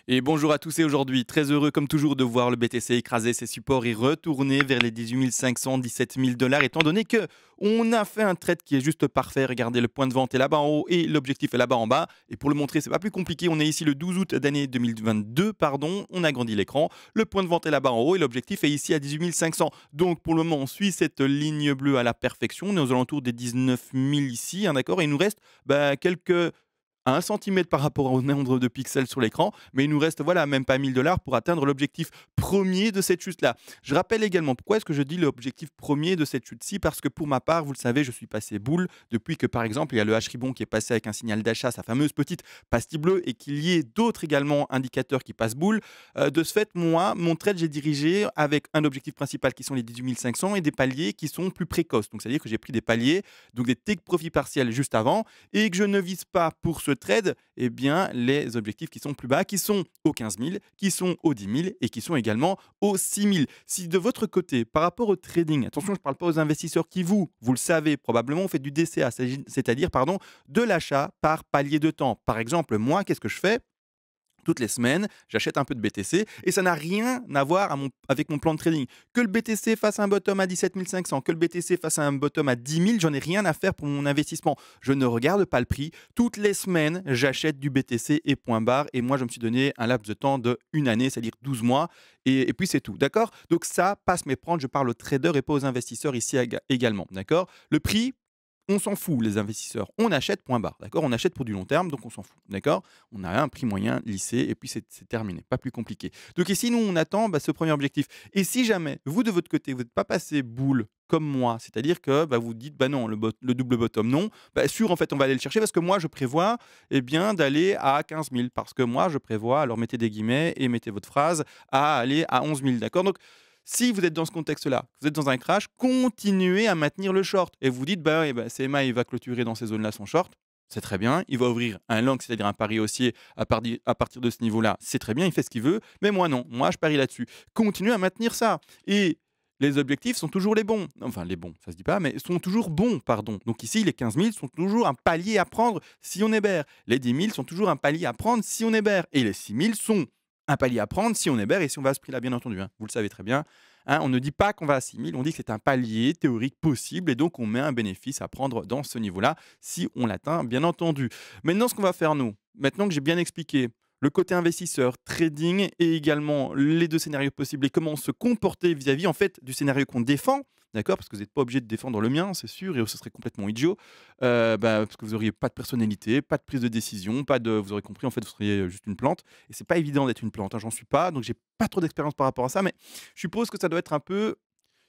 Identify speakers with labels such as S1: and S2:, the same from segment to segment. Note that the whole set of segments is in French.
S1: Et bonjour à tous et aujourd'hui, très heureux comme toujours de voir le BTC écraser ses supports et retourner vers les 18 500, 17 000 dollars, étant donné que on a fait un trade qui est juste parfait. Regardez, le point de vente est là-bas en haut et l'objectif est là-bas en bas. Et pour le montrer, c'est pas plus compliqué. On est ici le 12 août d'année 2022, pardon. On agrandit l'écran. Le point de vente est là-bas en haut et l'objectif est ici à 18 500. Donc pour le moment, on suit cette ligne bleue à la perfection. On est aux alentours des 19 000 ici, hein, d'accord. Et il nous reste quelques à 1 centimètre par rapport au nombre de pixels sur l'écran, mais il nous reste voilà même pas 1000 dollars pour atteindre l'objectif premier de cette chute-là. Je rappelle également pourquoi est-ce que je dis l'objectif premier de cette chute-ci, parce que pour ma part, vous le savez, je suis passé boule depuis que par exemple il y a le H-ribbon qui est passé avec un signal d'achat, sa fameuse petite pastille bleue, et qu'il y ait d'autres également indicateurs qui passent boule. De ce fait, moi, mon trade, j'ai dirigé avec un objectif principal qui sont les 18 500 et des paliers qui sont plus précoces. Donc c'est-à-dire que j'ai pris des paliers, donc des take profit partiels juste avant, et que je ne vise pas pour ce trade les objectifs qui sont plus bas, qui sont aux 15 000, qui sont aux 10 000 et qui sont également aux 6 000. Si de votre côté, par rapport au trading, attention, je ne parle pas aux investisseurs qui, vous le savez probablement, faites du DCA, c'est-à-dire de l'achat par palier de temps. Par exemple, moi, qu'est-ce que je fais? Toutes les semaines, j'achète un peu de BTC et ça n'a rien à voir avec mon plan de trading. Que le BTC fasse un bottom à 17 500, que le BTC fasse un bottom à 10 000, j'en ai rien à faire pour mon investissement. Je ne regarde pas le prix. Toutes les semaines, j'achète du BTC et point barre. Et moi, je me suis donné un laps de temps de une année, c'est-à-dire 12 mois. Et puis, c'est tout. D'accord? Donc, ça passe mes prendre. Je parle aux traders et pas aux investisseurs ici également. D'accord? Le prix, on s'en fout, les investisseurs. On achète, point barre. D'accord? On achète pour du long terme, donc on s'en fout. D'accord? On a un prix moyen lissé et puis c'est terminé. Pas plus compliqué. Donc ici, nous, on attend ce premier objectif. Et si jamais, vous, de votre côté, vous n'êtes pas passé boule comme moi, c'est-à-dire que vous dites, non, le double bottom, non, sûr, en fait, on va aller le chercher parce que moi, je prévois d'aller à 15 000. Parce que moi, je prévois, alors mettez des guillemets et mettez votre phrase, à aller à 11 000. D'accord? Donc, si vous êtes dans ce contexte-là, vous êtes dans un crash, continuez à maintenir le short. Et vous dites, CMA, il va clôturer dans ces zones-là son short. C'est très bien. Il va ouvrir un long, c'est-à-dire un pari haussier à partir de ce niveau-là. C'est très bien, il fait ce qu'il veut. Mais moi, non. Moi, je parie là-dessus. Continuez à maintenir ça. Et les objectifs sont toujours les bons. Enfin, les bons, ça se dit pas, mais sont toujours bons, pardon. Donc ici, les 15 000 sont toujours un palier à prendre si on est bear. Les 10 000 sont toujours un palier à prendre si on est bear. Et les 6 000 sont un palier à prendre si on est bear et si on va à ce prix-là, bien entendu, hein. Vous le savez très bien. Hein, on ne dit pas qu'on va à 6 000, on dit que c'est un palier théorique possible et donc on met un bénéfice à prendre dans ce niveau-là si on l'atteint, bien entendu. Maintenant, ce qu'on va faire, nous, maintenant que j'ai bien expliqué le côté investisseur, trading et également les deux scénarios possibles et comment se comporter vis-à-vis en fait du scénario qu'on défend, d'accord? Parce que vous n'êtes pas obligé de défendre le mien, c'est sûr, et ce serait complètement idiot, parce que vous n'auriez pas de personnalité, pas de prise de décision, pas de, vous aurez compris, en fait, vous seriez juste une plante. Et c'est pas évident d'être une plante, hein, j'en suis pas, donc j'ai pas trop d'expérience par rapport à ça, mais je suppose que ça doit être un peu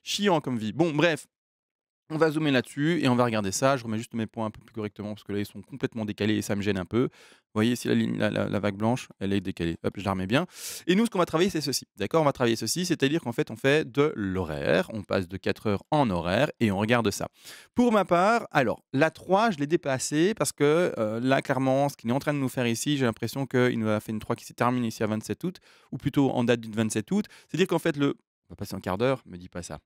S1: chiant comme vie. Bon, bref, on va zoomer là-dessus et on va regarder ça. Je remets juste mes points un peu plus correctement parce que là, ils sont complètement décalés et ça me gêne un peu. Vous voyez ici la ligne, la vague blanche, elle est décalée. Hop, je la remets bien. Et nous, ce qu'on va travailler, c'est ceci. D'accord? On va travailler ceci, c'est-à-dire qu'en fait, on fait de l'horaire. On passe de 4 heures en horaire et on regarde ça. Pour ma part, alors, la 3, je l'ai déplacée parce que là, clairement, ce qu'il est en train de nous faire ici, j'ai l'impression qu'il nous a fait une 3 qui s'est terminée ici à 27 août, ou plutôt en date du 27 août. C'est-à-dire qu'en fait, on va passer un quart d'heure, me dis pas ça.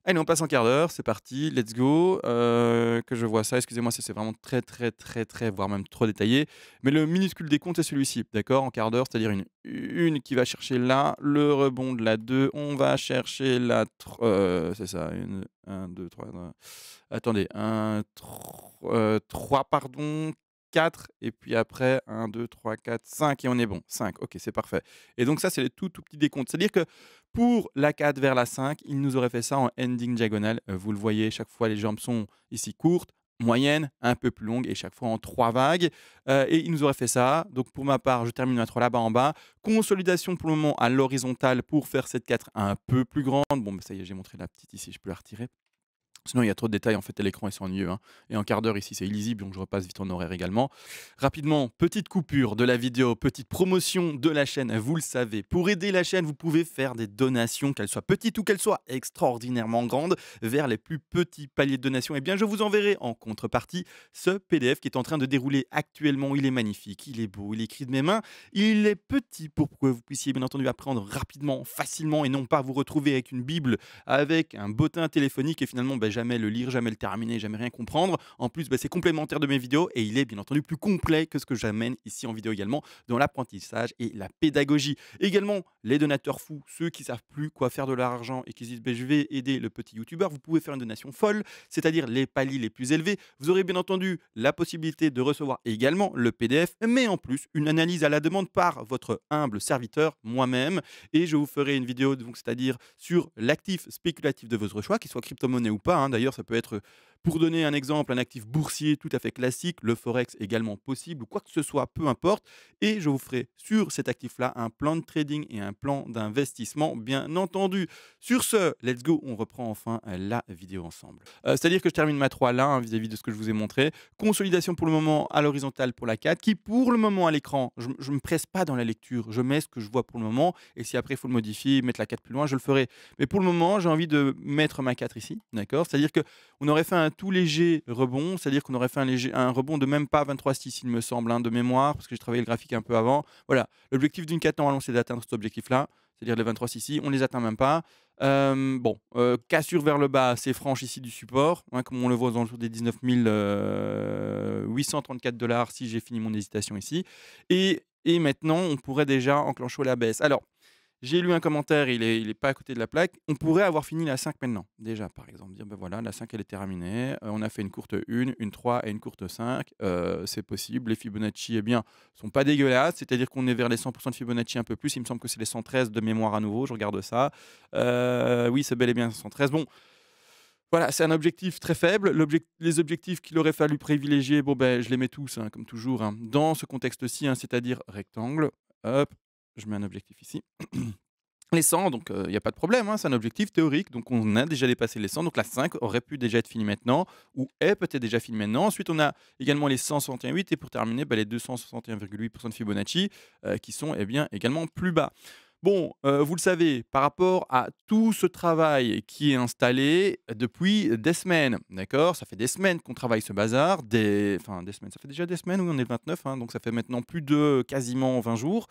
S1: Allez, on passe un quart d'heure, c'est parti, let's go. Que je vois ça, excusez-moi, ça c'est vraiment très, très, très, très, voire même trop détaillé. Mais le minuscule décompte, c'est celui-ci, d'accord? En quart d'heure, c'est-à-dire une qui va chercher là, le rebond de la 2, on va chercher la... c'est ça, une, 1, 2, 3... Attendez, 1, 3, pardon, 4, et puis après 1, 2, 3, 4, 5, et on est bon. 5, ok, c'est parfait. Et donc ça, c'est le tout, tout petit décompte. C'est-à-dire que pour la 4 vers la 5, il nous aurait fait ça en ending diagonale. Vous le voyez, chaque fois, les jambes sont ici courtes, moyennes, un peu plus longues, et chaque fois en 3 vagues. Et il nous aurait fait ça. Donc pour ma part, je termine notre là-bas en bas. Consolidation pour le moment à l'horizontale pour faire cette 4 un peu plus grande. Bon, ça y est, j'ai montré la petite ici, je peux la retirer. Sinon, il y a trop de détails, en fait, à l'écran et c'est ennuyeux, hein. Et en quart d'heure, ici, c'est illisible, donc je repasse vite en horaire également. Rapidement, petite coupure de la vidéo, petite promotion de la chaîne, vous le savez. Pour aider la chaîne, vous pouvez faire des donations, qu'elles soient petites ou qu'elles soient extraordinairement grandes, vers les plus petits paliers de donations. Eh bien, je vous enverrai en contrepartie ce PDF qui est en train de dérouler actuellement. Il est magnifique, il est beau, il est écrit de mes mains. Il est petit pour que vous puissiez, bien entendu, apprendre rapidement, facilement, et non pas vous retrouver avec une Bible, avec un bottin téléphonique et finalement, jamais le lire, jamais le terminer, jamais rien comprendre. En plus, c'est complémentaire de mes vidéos et il est bien entendu plus complet que ce que j'amène ici en vidéo également dans l'apprentissage et la pédagogie. Également, les donateurs fous, ceux qui savent plus quoi faire de leur argent et qui se disent je vais aider le petit youtubeur, vous pouvez faire une donation folle, c'est-à-dire les paliers les plus élevés. Vous aurez bien entendu la possibilité de recevoir également le PDF, mais en plus une analyse à la demande par votre humble serviteur, moi-même, et je vous ferai une vidéo, donc c'est-à-dire sur l'actif spéculatif de votre choix, qu'il soit crypto-monnaie ou pas, hein. D'ailleurs, ça peut être, pour donner un exemple, un actif boursier tout à fait classique, le forex également possible, ou quoi que ce soit, peu importe. Et je vous ferai sur cet actif-là un plan de trading et un plan d'investissement, bien entendu. Sur ce, let's go, on reprend enfin la vidéo ensemble. C'est-à-dire que je termine ma 3 là, hein, vis-à-vis de ce que je vous ai montré. Consolidation pour le moment à l'horizontale pour la 4, qui pour le moment à l'écran, je ne me presse pas dans la lecture, je mets ce que je vois pour le moment, et si après il faut le modifier, mettre la 4 plus loin, je le ferai. Mais pour le moment, j'ai envie de mettre ma 4 ici, d'accord? C'est-à-dire qu'on aurait fait un tout léger rebond, c'est-à-dire qu'on aurait fait un rebond de même pas 23,6 il me semble, hein, de mémoire, parce que j'ai travaillé le graphique un peu avant. Voilà, l'objectif d'une 4 normalement c'est d'atteindre cet objectif-là, c'est-à-dire les 23,6 ici, on les atteint même pas. Cassure vers le bas, c'est franche ici du support, hein, comme on le voit aux alentours des 19 834 $ si j'ai fini mon hésitation ici. Et maintenant, on pourrait déjà enclencher la baisse. Alors, j'ai lu un commentaire, il est pas à côté de la plaque. On pourrait avoir fini la 5 maintenant, déjà, par exemple. Dire, voilà, la 5, elle est terminée. On a fait une courte 1, une 3 et une courte 5. C'est possible. Les Fibonacci, eh bien, sont pas dégueulasses. C'est-à-dire qu'on est vers les 100% de Fibonacci un peu plus. Il me semble que c'est les 113 de mémoire à nouveau. Je regarde ça. Oui, c'est bel et bien 113. Bon, voilà, c'est un objectif très faible. Les objectifs qu'il aurait fallu privilégier, je les mets tous, hein, comme toujours, hein, dans ce contexte-ci, hein, c'est-à-dire rectangle. Hop, je mets un objectif ici. Les 100, donc il y a pas de problème, hein, c'est un objectif théorique, donc on a déjà dépassé les 100, donc la 5 aurait pu déjà être finie maintenant, ou est peut-être déjà finie maintenant. Ensuite, on a également les 161,8 et pour terminer, les 261,8% de Fibonacci qui sont également plus bas. Bon, vous le savez, par rapport à tout ce travail qui est installé depuis des semaines, d'accord? Ça fait des semaines qu'on travaille ce bazar, des semaines, ça fait déjà des semaines, oui, on est le 29, hein, donc ça fait maintenant plus de quasiment 20 jours.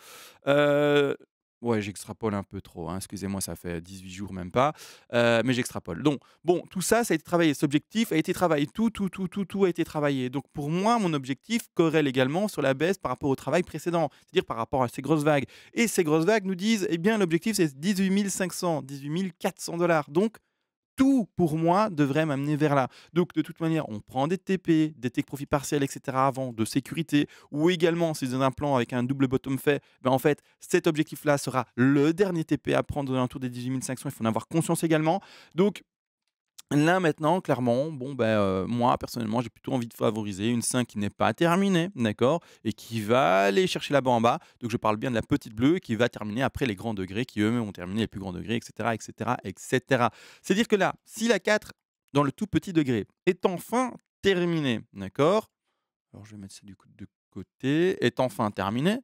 S1: Ouais, j'extrapole un peu trop, hein, excusez-moi, ça fait 18 jours même pas, mais j'extrapole. Donc bon, tout ça, ça a été travaillé. Cet objectif a été travaillé. Tout a été travaillé. Donc pour moi, mon objectif corrèle également sur la baisse par rapport au travail précédent, c'est-à-dire par rapport à ces grosses vagues. Et ces grosses vagues nous disent, l'objectif, c'est 18 500, 18 400 $. Donc tout, pour moi, devrait m'amener vers là. Donc, de toute manière, on prend des TP, des take profit partiels, etc. avant, de sécurité, ou également, si vous avez un plan avec un double bottom fait, en fait, cet objectif-là sera le dernier TP à prendre dans l'entour des 18 500. Il faut en avoir conscience également. Donc, là maintenant, clairement, moi personnellement, j'ai plutôt envie de favoriser une 5 qui n'est pas terminée, d'accord? Et qui va aller chercher là-bas en bas. Donc je parle bien de la petite bleue qui va terminer après les grands degrés, qui eux-mêmes vont terminer les plus grands degrés, etc., etc., etc. C'est-à-dire que là, si la 4 dans le tout petit degré est enfin terminée, d'accord? Alors je vais mettre ça du coup de côté, est enfin terminée,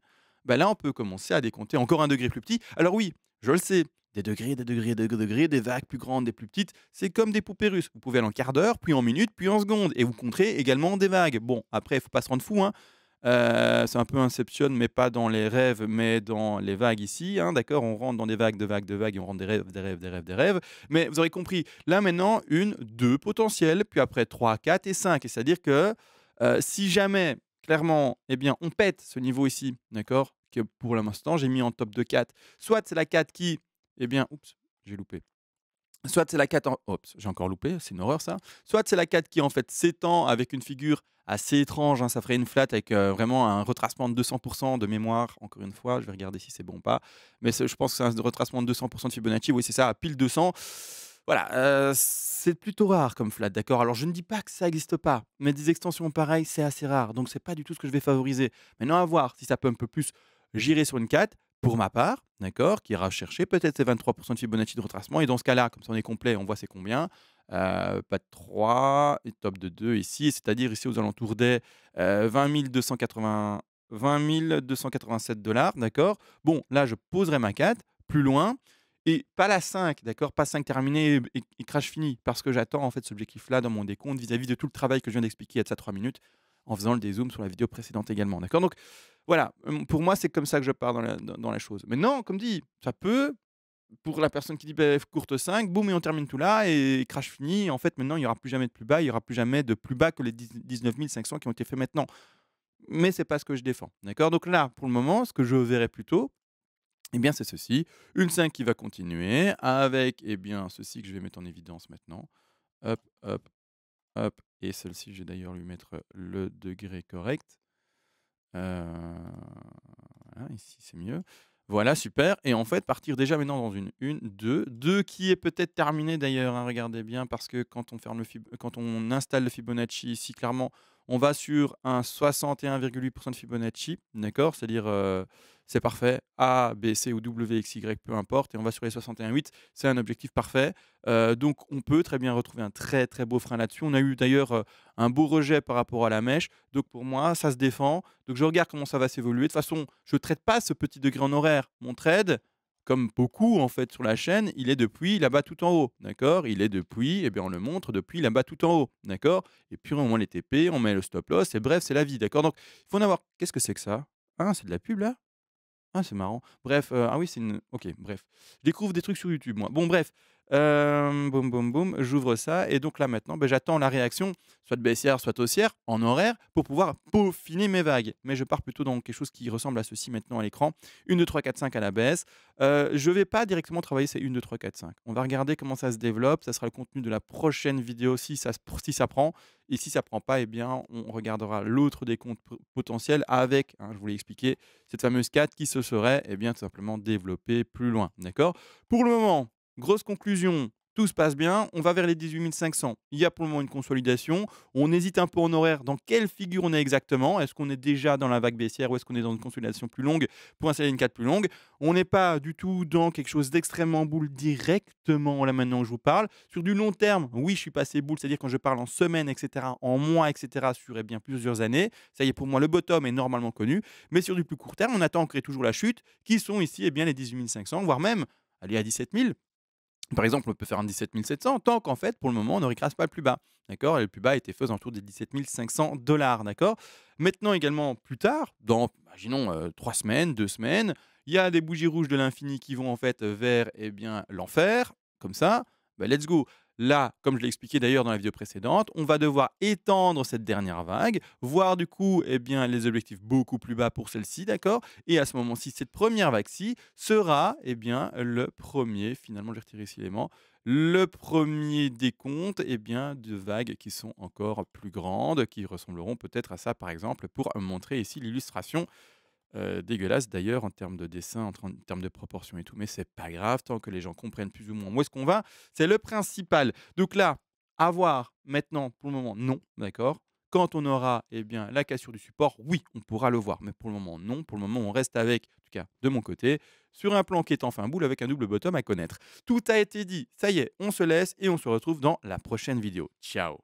S1: là on peut commencer à décompter encore un degré plus petit. Alors oui, je le sais, des degrés, des degrés, des degrés, des vagues plus grandes, des plus petites, c'est comme des poupées russes. Vous pouvez aller en quart d'heure, puis en minute, puis en seconde, et vous compterez également des vagues. Bon, après, il faut pas se rendre fou, hein. C'est un peu Inception, mais pas dans les rêves, mais dans les vagues ici, hein, d'accord? On rentre dans des vagues, de vagues, de vagues, et on rentre des rêves, des rêves, des rêves, des rêves. Mais vous aurez compris, là maintenant, 1, 2 potentiels, puis après 3, 4 et 5. Et c'est-à-dire que si jamais, clairement, on pète ce niveau ici, d'accord? Que pour l'instant, j'ai mis en top de 4. Soit c'est la 4 qui, oups, j'ai loupé. Soit c'est la 4 en oups, j'ai encore loupé, c'est une horreur ça. Soit c'est la 4 qui en fait s'étend avec une figure assez étrange, hein, ça ferait une flat avec vraiment un retracement de 200% de mémoire. Encore une fois, je vais regarder si c'est bon ou pas. Mais je pense que c'est un retracement de 200% de Fibonacci. Oui, c'est ça, à pile 200. Voilà, c'est plutôt rare comme flat, d'accord? Alors je ne dis pas que ça n'existe pas, mais des extensions pareilles, c'est assez rare, donc c'est pas du tout ce que je vais favoriser. Maintenant à voir si ça peut un peu plus girer sur une 4, pour ma part, d'accord? Qui ira chercher peut-être ces 23% de Fibonacci de retracement et dans ce cas-là, comme ça on est complet, on voit c'est combien? Pas de 3 et top de 2 ici, c'est-à-dire ici aux alentours des, 20 280 20 287 $, d'accord? Bon, là je poserai ma 4, plus loin et pas la 5, d'accord? Pas 5 terminé et crash fini, parce que j'attends en fait cet objectif-là dans mon décompte vis-à-vis de tout le travail que je viens d'expliquer il y a de ça 3 minutes, en faisant le dézoom sur la vidéo précédente également, d'accord? Donc voilà, pour moi, c'est comme ça que je pars dans la chose. Maintenant, comme dit, ça peut pour la personne qui dit: «Beh, courte 5, boum et on termine tout là et crash fini». En fait, maintenant, il y aura plus jamais de plus bas, il y aura plus jamais de plus bas que les 19 500 qui ont été faits maintenant. Mais c'est pas ce que je défends, d'accord? Donc là, pour le moment, ce que je verrais plutôt, eh bien, c'est ceci, une 5 qui va continuer avec, eh bien, ceci que je vais mettre en évidence maintenant. Hop, hop, hop et celle-ci, je vais d'ailleurs lui mettre, le degré correct. Voilà, ici, c'est mieux. Voilà, super et en fait, partir déjà maintenant dans une 2 qui est peut-être terminée d'ailleurs, hein, regardez bien parce que quand on installe le Fibonacci ici, clairement, on va sur un 61,8 de Fibonacci, d'accord? C'est-à-dire, c'est parfait, A, B, C ou W, X, Y, peu importe et on va sur les 61,8, c'est un objectif parfait. Donc on peut très bien retrouver un très, très beau frein là-dessus. On a eu d'ailleurs, un beau rejet par rapport à la mèche, donc pour moi, ça se défend. Donc je regarde comment ça va s'évoluer. De toute façon, je ne trade pas ce petit degré en horaire. Mon trade, comme beaucoup en fait sur la chaîne, il est depuis là-bas tout en haut, d'accord? Il est depuis, eh bien on le montre depuis là-bas tout en haut, d'accord? Et puis on met les TP, on met le stop loss et bref, c'est la vie, d'accord? Donc il faut en avoir qu'est-ce que c'est que ça? Ah, c'est de la pub là? Ah, c'est marrant. Bref, ah oui, c'est une OK, bref. Je découvre des trucs sur YouTube, moi. Bon, bref, boum, boum, boum, j'ouvre ça et donc là, maintenant, beh, j'attends la réaction, soit baissière, soit haussière, en horaire, pour pouvoir peaufiner mes vagues. Mais je pars plutôt dans quelque chose qui ressemble à ceci maintenant à l'écran. 1, 2, 3, 4, 5 à la baisse. Je vais pas directement travailler ces 1, 2, 3, 4, 5. On va regarder comment ça se développe. Ça sera le contenu de la prochaine vidéo si ça prend et si ça prend pas, eh bien, on regardera l'autre décompte potentiel avec, hein, je vous l'ai expliqué, cette fameuse 4 qui se serait, eh bien, tout simplement développée plus loin, d'accord? Pour le moment, grosse conclusion, tout se passe bien, on va vers les 18 500. Il y a pour le moment une consolidation. On hésite un peu en horaire, dans quelle figure on est exactement? Est-ce qu'on est déjà dans la vague baissière ou est-ce qu'on est dans une consolidation plus longue pour installer une 4 plus longue? On n'est pas du tout dans quelque chose d'extrêmement boule directement là maintenant que je vous parle. Sur du long terme, oui, je suis passé boule, c'est-à-dire quand je parle en semaines, etc., en mois, etc., sur eh bien plusieurs années. Ça y est, pour moi, le bottom est normalement connu. Mais sur du plus court terme, on attend encore et toujours la chute, qui sont ici eh bien, les 18 500, voire même aller à 17 000. Par exemple, on peut faire un 17 700, tant qu'en fait, pour le moment, on ne récrase pas le plus bas. D'accord. Et le plus bas était fait aux alentours des 17 500 $. D'accord. Maintenant, également, plus tard, dans, imaginons, 3 semaines, 2 semaines, il y a des bougies rouges de l'infini qui vont en fait vers eh bien, l'enfer, comme ça. Bah, let's go. Là, comme je l'ai expliqué d'ailleurs dans la vidéo précédente, on va devoir étendre cette dernière vague, voir du coup eh bien, les objectifs beaucoup plus bas pour celle-ci, d'accord. Et à ce moment-ci, cette première vague-ci sera eh bien, le premier, finalement, je vais retirer ici l'élément, le premier décompte eh bien, de vagues qui sont encore plus grandes, qui ressembleront peut-être à ça, par exemple, pour montrer ici l'illustration. Dégueulasse d'ailleurs en termes de dessin, en termes de proportions et tout, mais c'est pas grave tant que les gens comprennent plus ou moins où est-ce qu'on va, c'est le principal. Donc là, à voir maintenant, pour le moment, non, d'accord? Quand on aura, eh bien, la cassure du support, oui, on pourra le voir, mais pour le moment, non. Pour le moment, on reste avec, en tout cas de mon côté, sur un plan qui est en fin boule avec un double bottom à connaître. Tout a été dit, ça y est, on se laisse et on se retrouve dans la prochaine vidéo. Ciao!